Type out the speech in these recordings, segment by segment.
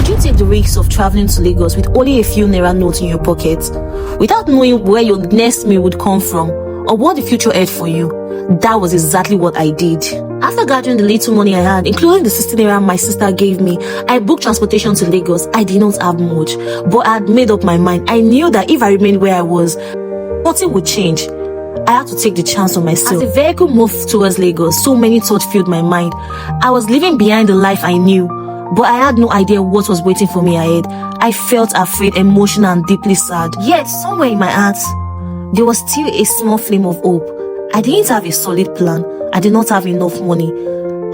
Would you take the risk of traveling to Lagos with only a few naira notes in your pocket, without knowing where your next meal would come from, or what the future held for you? That was exactly what I did. After gathering the little money I had, including the 16 naira my sister gave me, I booked transportation to Lagos. I did not have much, but I had made up my mind. I knew that if I remained where I was, nothing would change. I had to take the chance on myself. As the vehicle moved towards Lagos, so many thoughts filled my mind. I was leaving behind the life I knew, but I had no idea what was waiting for me ahead. I felt afraid, emotional, and deeply sad. Yet, somewhere in my heart, there was still a small flame of hope. I didn't have a solid plan. I did not have enough money.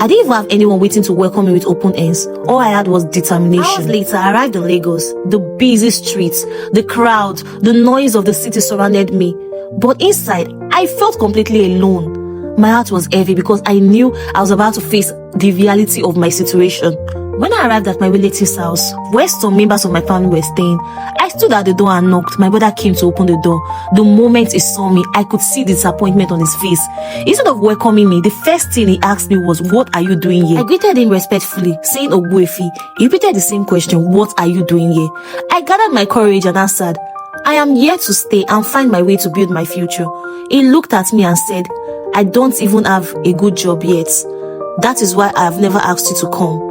I didn't even have anyone waiting to welcome me with open arms. All I had was determination. Hours later, I arrived in Lagos. The busy streets, the crowd, the noise of the city surrounded me. But inside, I felt completely alone. My heart was heavy because I knew I was about to face the reality of my situation. When I arrived at my relative's house, where some members of my family were staying, I stood at the door and knocked. My brother came to open the door. The moment he saw me, I could see the disappointment on his face. Instead of welcoming me, the first thing he asked me was, "What are you doing here?" I greeted him respectfully, saying Ogbuefi. He repeated the same question, "What are you doing here?" I gathered my courage and answered, "I am here to stay and find my way to build my future." He looked at me and said, "I don't even have a good job yet. That is why I have never asked you to come."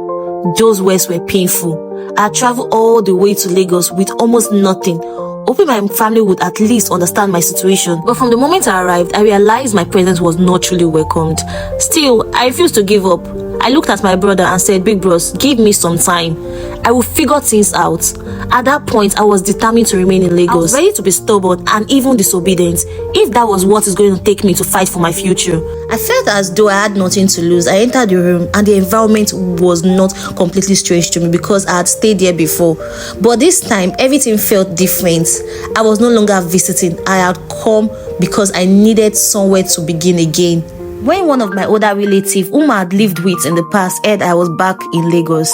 Those words were painful. I had traveled all the way to Lagos with almost nothing, hoping my family would at least understand my situation. But from the moment I arrived, I realized my presence was not truly welcomed. Still, I refused to give up. I looked at my brother and said, "Big bros, give me some time. I will figure things out." At that point, I was determined to remain in Lagos. I was ready to be stubborn and even disobedient, if that was what is going to take me to fight for my future. I felt as though I had nothing to lose. I entered the room and the environment was not completely strange to me because I had stayed there before. But this time, everything felt different. I was no longer visiting. I had come because I needed somewhere to begin again. When one of my older relatives, whom I had lived with in the past, heard I was back in Lagos,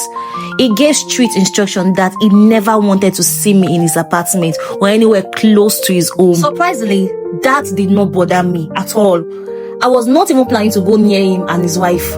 he gave strict instruction that he never wanted to see me in his apartment or anywhere close to his home. Surprisingly, that did not bother me at all. I was not even planning to go near him and his wife.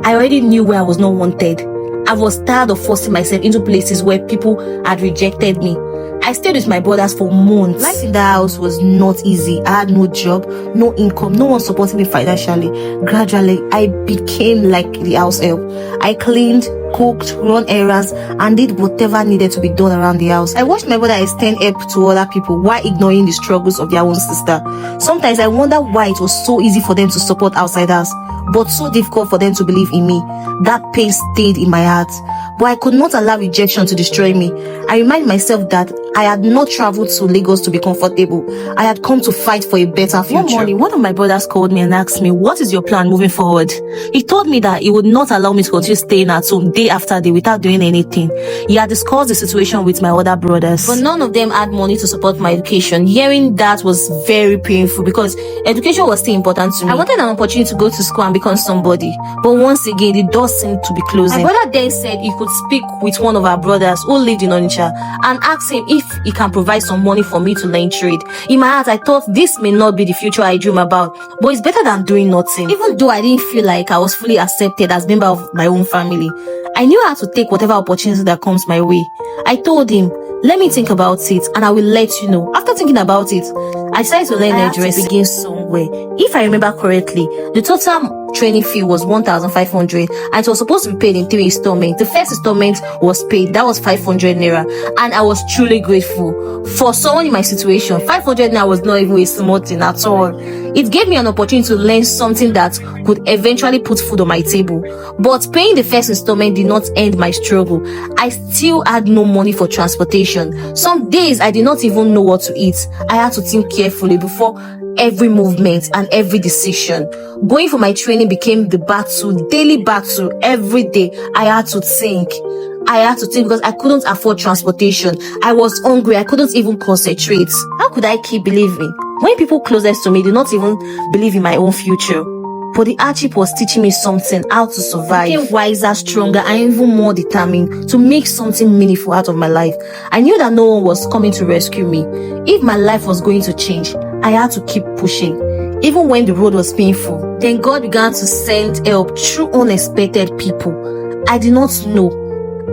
I already knew where I was not wanted. I was tired of forcing myself into places where people had rejected me. I stayed with my brothers for months. Life in that house was not easy. I had no job, no income, no one supporting me financially. Gradually, I became like the house help. I cleaned, cooked, run errands, and did whatever needed to be done around the house. I watched my brother extend help to other people while ignoring the struggles of their own sister. Sometimes I wonder why it was so easy for them to support outsiders, but so difficult for them to believe in me. That pain stayed in my heart, but I could not allow rejection to destroy me. I remind myself that I had not traveled to Lagos to be comfortable. I had come to fight for a better future. One morning, one of my brothers called me and asked me, "What is your plan moving forward?" He told me that he would not allow me to continue staying at home day after day without doing anything. He had discussed the situation with my other brothers, but none of them had money to support my education. Hearing that was very painful because education was still important to me. I wanted an opportunity to go to school and become somebody, but once again, the doors seemed to be closing. My brother then said he could speak with one of our brothers who lived in Onitsha and ask him if he can provide some money for me to learn trade. In my heart, I thought this may not be the future I dream about, but it's better than doing nothing. Even though I didn't feel like I was fully accepted as a member of my own family, I knew how to take whatever opportunity that comes my way. I told him, "Let me think about it and I will let you know." After thinking about it, I decided to learn hairdressing. Begin somewhere. If I remember correctly, the total training fee was 1,500 and it was supposed to be paid in 3 installments. The first installment was paid, that was 500 naira, and I was truly grateful. For someone in my situation, 500 naira was not even a small thing at all. It gave me an opportunity to learn something that could eventually put food on my table. But paying the first installment did not end my struggle. I still had no money for transportation. Some days I did not even know what to eat. I had to think carefully before every movement and every decision. Going for my training became the battle, daily battle. Every day I had to think. Because I couldn't afford transportation. I was hungry. I couldn't even concentrate. How could I keep believing when people closest to me did not even believe in my own future? But the hardship was teaching me something, how to survive. I became wiser, stronger, and even more determined to make something meaningful out of my life. I knew that no one was coming to rescue me. If my life was going to change, I had to keep pushing, even when the road was painful. Then God began to send help through unexpected people. I did not know.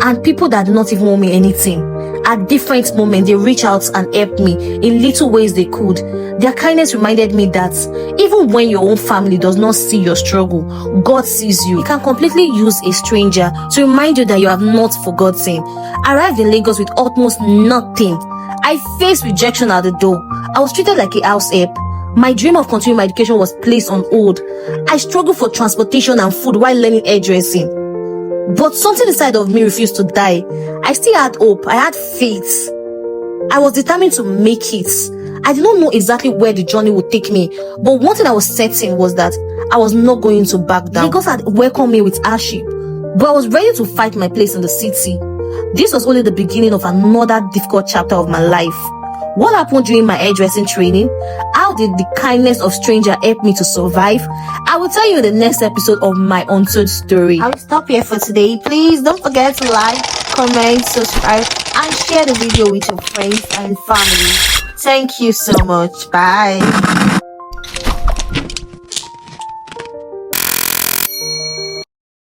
And people that do not even want me anything, at different moments, they reach out and help me in little ways they could. Their kindness reminded me that even when your own family does not see your struggle, God sees you. He can completely use a stranger to remind you that you have not forgotten. I arrived in Lagos with almost nothing. I faced rejection at the door. I was treated like a house help. My dream of continuing my education was placed on hold. I struggled for transportation and food while learning hairdressing. But something inside of me refused to die. I still had hope. I had faith. I was determined to make it. I did not know exactly where the journey would take me, but one thing I was certain was that I was not going to back down. Lagos had welcomed me with hardship, but I was ready to fight my place in the city. This was only the beginning of another difficult chapter of my life. What happened during my hairdressing training? How did the kindness of stranger help me to survive? I will tell you in the next episode of My Untold Story. I will stop here for today. Please don't forget to like, comment, subscribe, and share the video with your friends and family. Thank you so much. Bye.